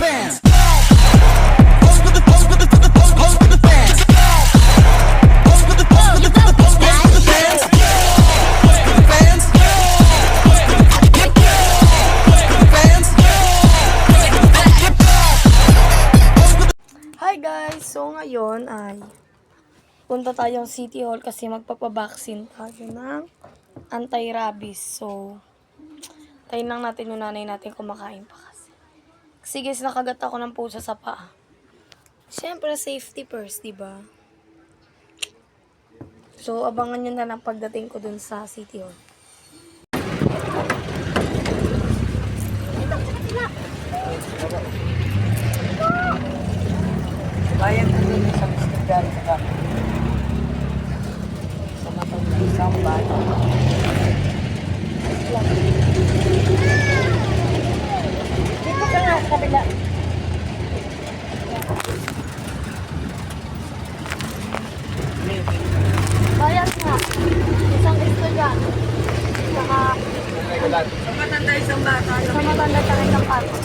fans. Pose for the pose for the for the pose pose for the fans. Pose for the pose for the for the pose pose for the fans. For the fans. For the fans. Hi guys! So ngayon ay punta tayong City Hall kasi magpapabaksin tayo ng anti-rabies. So, tayo lang natin yung nanay natin kumakain pa kasi. Kasi guys, nakagat ako ng pusa sa paa. Siyempre, safety first, diba? So, abangan nyo na lang pagdating ko dun sa City Hall. Bayan ko dun sa Mr. sa matang isang bayan. Dito ka nga, kabila. Bayad nga. Isang estudyante. Saka, Sa matanda isang bata. sa matanda ka rin ng pato.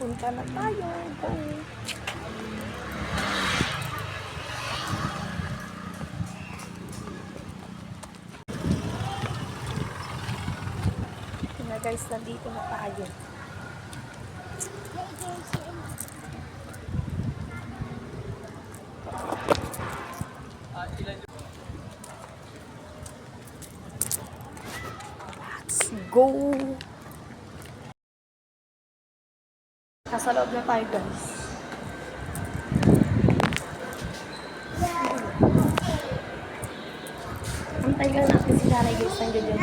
Punta na tayo. Go. Na guys, nandito na tayo. Let's go. Nasa loob na tayo guys. Antay lang natin si nanay guys. Nandiyo dyan.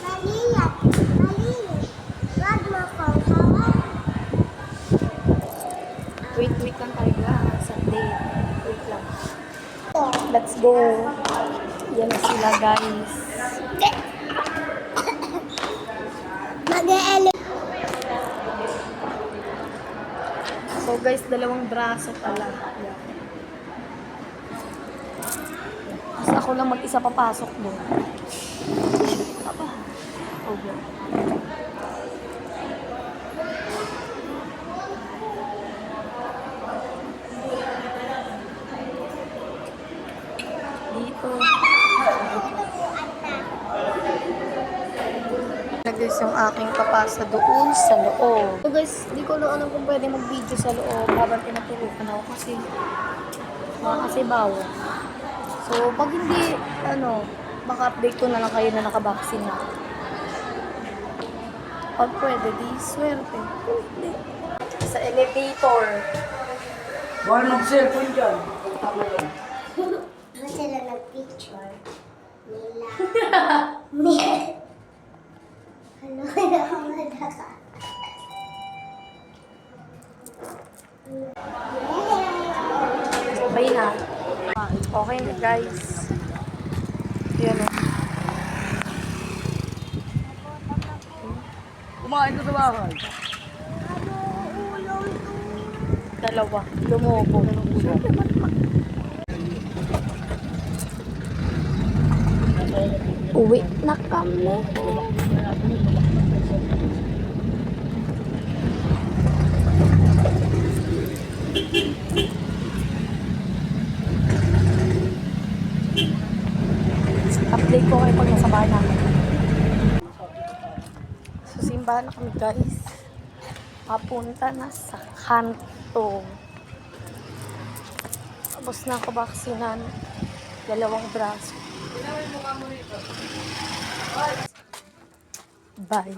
Maliit. Maliit. Wag mo kong hawak. Wait lang tayo guys. Update. Wait lang. Let's go. Yan na sila guys. Mag-e-ele. So guys, dalawang braso pala. Yan. Kasi ako lang mag-isa papasok doon. Aba. Okay. Dito. Guys, yung aking papasa doon sa loob. So guys, di ko lang alam kung pwede mag-video sa loob habang tinatulukan ako kasi bawal. So, pag hindi, maka-update ko na lang kayo na nakabaksin na. Pag pwede, di swerte. Hindi. Sa elevator. Bawal mag-cellphone dyan. Tama yan. Ba sila nag-picture? Nila. Ano kaya ako madaka? Sabay na. Okay na guys. Yan o. Kumain ka sa bahay. Dalawa. Lumobo. Uwi na kami. Update ko kayo pag nasa bahay namin. So, simbahan na kami guys. Papunta na sa kanto. Tapos na ako baksinan. Dalawang braso. Bye.